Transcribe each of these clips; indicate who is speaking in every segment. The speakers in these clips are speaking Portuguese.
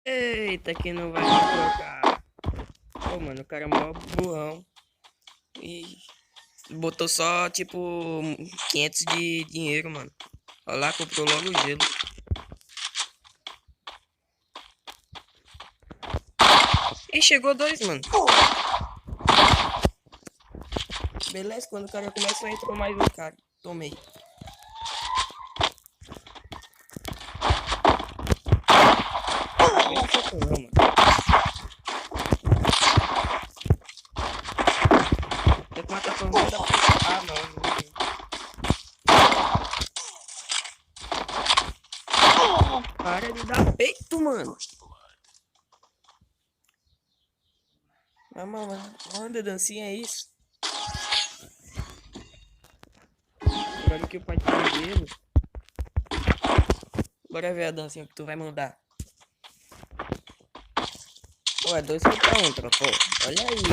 Speaker 1: Eita, que não vai me trocar. Pô, mano, o cara é mó burrão. E botou só, tipo, 500 de dinheiro, mano. Olha lá, comprou logo o gelo. E chegou dois, mano. Beleza, quando o cara começa, entrou mais um cara. Tomei. Não soco não, mano. Tem que matar todo mundo. Ah, não. Para de dar peito, mano. Ah, mano, anda, dancinha é isso. Agora que o pai tem gelo. Bora ver a dancinha que tu vai mandar. Pô, é 2 contra 1, tropa. Olha aí.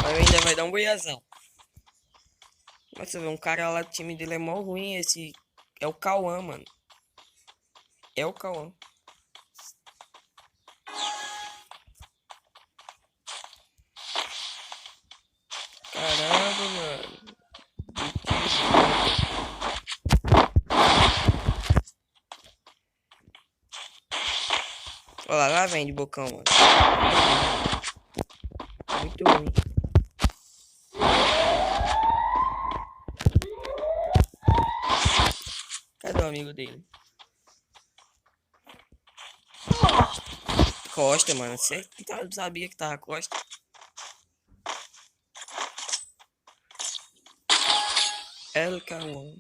Speaker 1: Aí ainda vai dar um goiazão. Mas você vê, um cara lá do time dele é mó ruim. Esse é o Cauã, mano. É o Cauã. Caramba, mano. Olha lá vem de bocão, mano. Muito ruim. Cadê o amigo dele? Costa, mano. Você sabia que tava Costa? El Cauã.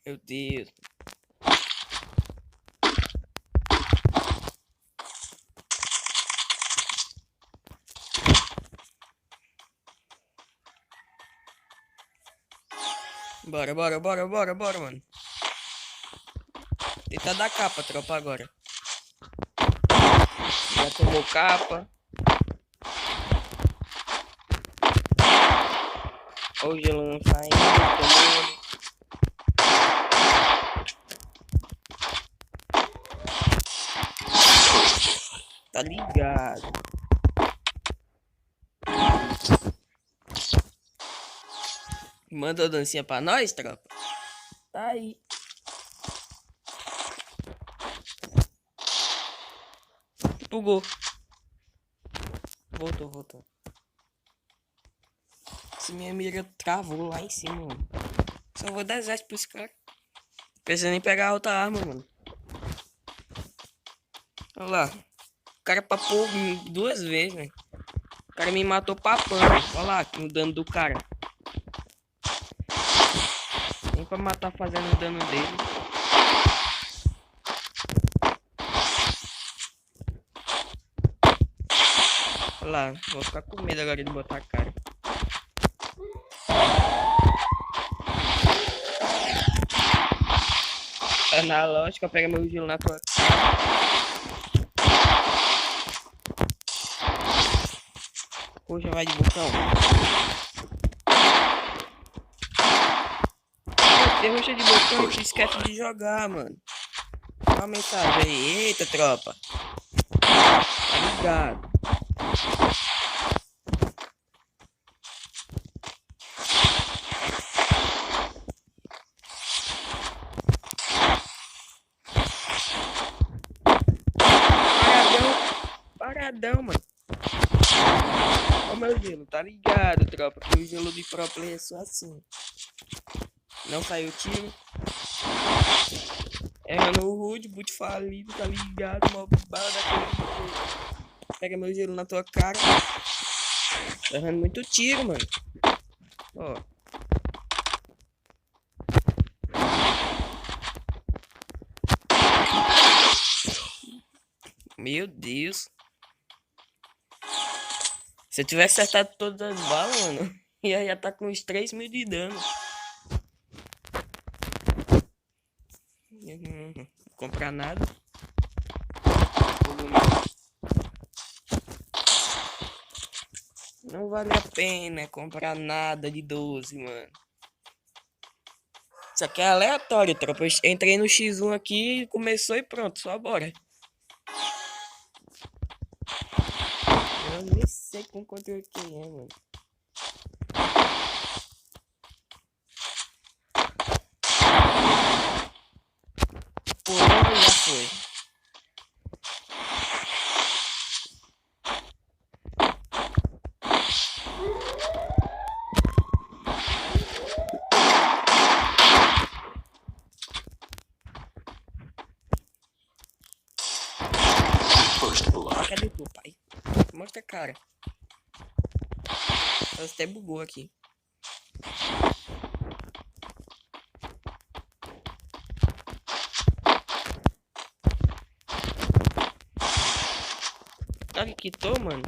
Speaker 1: Meu Deus. Bora, bora, bora, bora, bora, mano. Tentar dar capa, tropa, agora. Já tomou capa. Olha o gelo não saindo. Tomou. Tá ligado. Manda a dancinha pra nós, tropa. Tá aí. Bugou. Voltou, voltou. Se minha mira travou lá em cima, mano. Só vou dar exército pros caras. Precisa nem pegar outra arma, mano. Olha lá. O cara papou 2 vezes, velho. O cara me matou papando. Olha lá o dano do cara. Nem pra matar fazendo o dano dele. Olha lá. Vou ficar com medo agora de botar a cara. Analógica, pega meu gelo na tua cara. Poxa, vai de botão. Você roxa de botão e tu esquece de jogar, mano. Olha a mensagem aí. Eita, tropa. Tá ligado. Paradão, mano. Ó o meu gelo, tá ligado, tropa? Que o gelo de pro player é só assim. Não saiu tiro. Errando o Rude, boot falido, tá ligado? Uma bala daquele. Pega meu gelo na tua cara. Tá errando muito tiro, mano. Ó. Meu Deus. Se eu tivesse acertado todas as balas, mano, ia tá com uns 3.000 de dano. Não comprar nada. Não vale a pena comprar nada de 12, mano. Isso aqui é aleatório, tropa. Eu entrei no X1 aqui, começou e pronto, só bora. Eu nem sei com quanto eu que é, mano. Pulou e já foi. Cadê tu, pai? Mostra a cara. Você até bugou aqui. Sabe que tô, mano?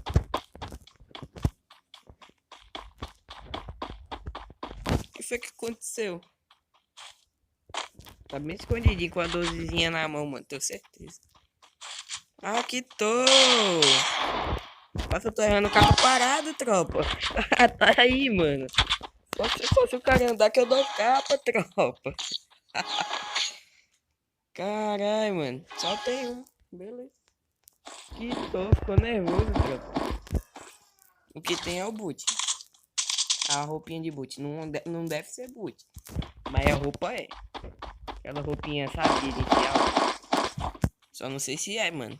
Speaker 1: O que foi que aconteceu? Tá bem escondidinho com a dozezinha na mão, mano. Tenho certeza. Ah, que tô! Nossa, eu tô errando o carro parado, tropa. Tá aí, mano. Só se o cara andar que eu dou capa, tropa. Caralho, mano. Só tem um. Beleza. Que tô, ficou nervoso, tropa. O que tem é o boot. A roupinha de boot. Não deve ser boot. Mas a roupa é. Aquela roupinha, sabe, inicial. Só não sei se é, mano.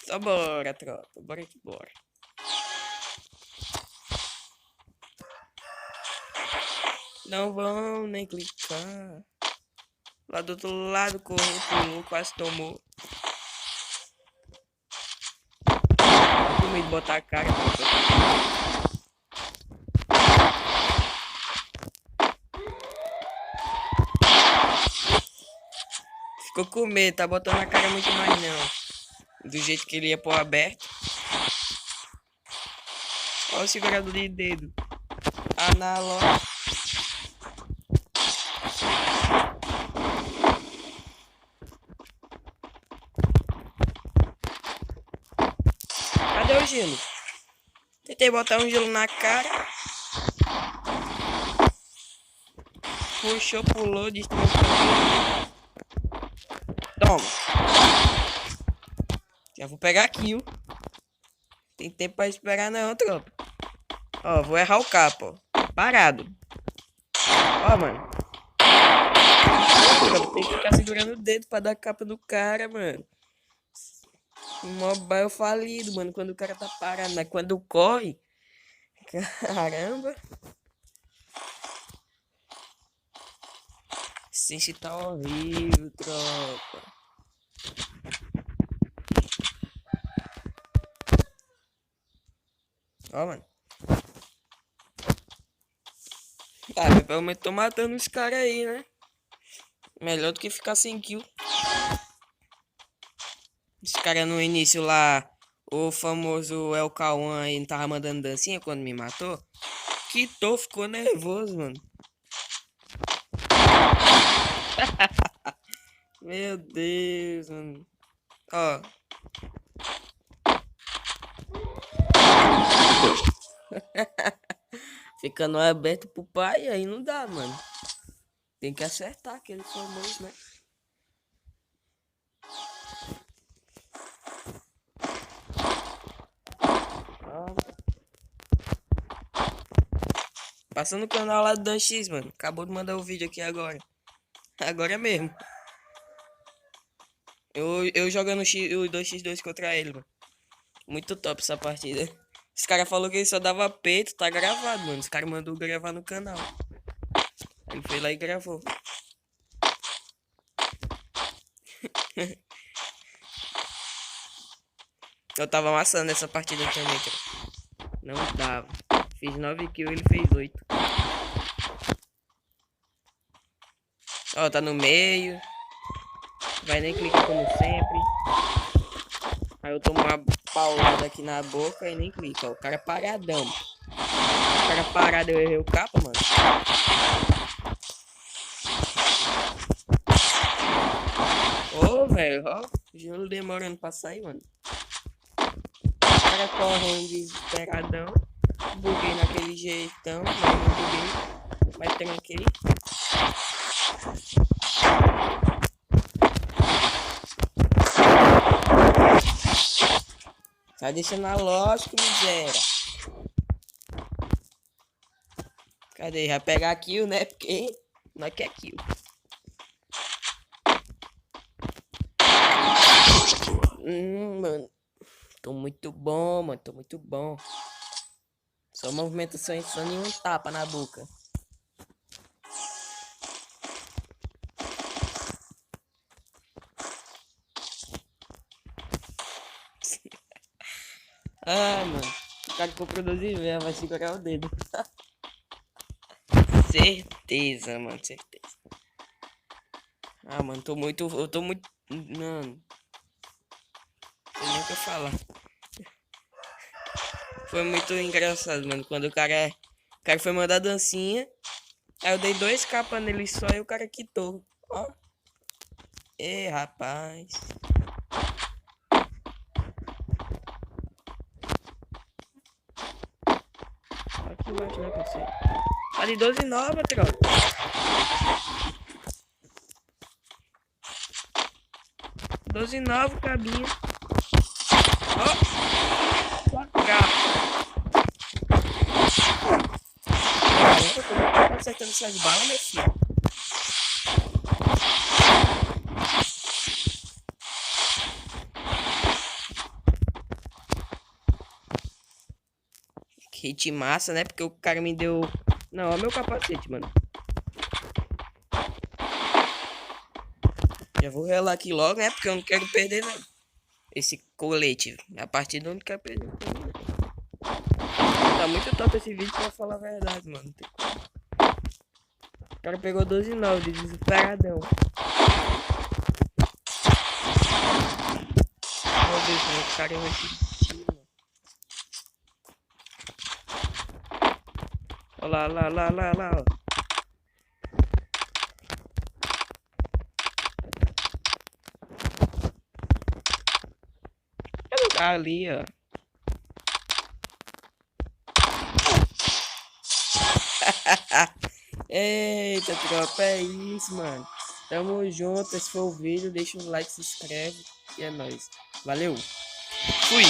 Speaker 1: Só bora, tropa. Bora que bora. Não vão nem clicar. Lá do outro lado, correu, pulou, quase tomou. Com medo de botar a cara. Ficou com medo, tá botando a cara muito mais não. Do jeito que ele ia pôr aberto. Olha o segurador de dedo. Analógico. Cadê o gelo? Tentei botar um gelo na cara. Puxou, pulou, destruiu. Toma. Já vou pegar kill. Tem tempo pra esperar não, tropa. Ó, vou errar o capa, ó. Parado. Ó, mano. Tem que ficar segurando o dedo pra dar capa do cara, mano. Mobile falido, mano. Quando o cara tá parado, mas quando corre... Caramba. Sense tá horrível, tropa. Ó, mano. Tá, pelo menos tô matando os caras aí, né? Melhor do que ficar sem kill. Esse cara no início lá, o famoso El Cauã aí, não tava mandando dancinha quando me matou. Que tô, ficou nervoso, mano. Meu Deus, mano. Ó. Ficando aberto pro pai, aí não dá, mano. Tem que acertar aquele famoso, né? Passando o canal lá do 2x, mano. Acabou de mandar o vídeo aqui agora. Agora mesmo. Eu jogando o 2x2 contra ele, mano. Muito top essa partida. Esse cara falou que ele só dava peito, tá gravado, mano. Os caras mandou gravar no canal. Ele foi lá e gravou. Eu tava amassando essa partida também, cara. Não dava. Fiz 9 kills, ele fez 8. Ó, tá no meio. Vai nem clicar como sempre. Aí eu tomo uma paulada aqui na boca e nem clica. Ó, o cara paradão. O cara parado, eu errei o capa, mano. Ô, velho, ó. O gelo demorando pra sair, mano. cara correndo desesperadão. Buguei naquele jeitão, mas não buguei. Mas tranquei. Tá deixando a lógica, miséria. Cadê? Vai pegar kill, né? Porque não quer kill. Mano. Tô muito bom, mano. Tô muito bom. Só movimentação insana e um tapa na boca. Ah, mano. O cara que comprou 12 vezes vai segurar o dedo. Certeza, mano. Certeza. Ah, mano. Eu tô muito. Mano. Não sei nem o que falar. Foi muito engraçado, mano. Quando o cara foi mandar dancinha. Aí eu dei 2 nele só e o cara quitou. Ó. Ê, rapaz. Aqui embaixo, né, você? Ali 12 nova, troca. Doze nova, cabinha. Ó. Só capa. Caramba, como é que tá acertando essas balas, meu filho? Hit massa, né? Porque o cara me deu... Não, ó meu capacete, mano. Já vou relar aqui logo, né? Porque eu não quero perder, não. Esse colete. A partida eu não quero perder. Tá muito top esse vídeo, pra falar a verdade, mano. O cara pegou 12-9, desesperadão. Meu Deus, mano, o cara é muito... Olha lá. Ali, ó. Eita, tropa, é isso, mano. Tamo junto. Esse foi o vídeo. Deixa um like, se inscreve. E é nóis. Valeu. Fui.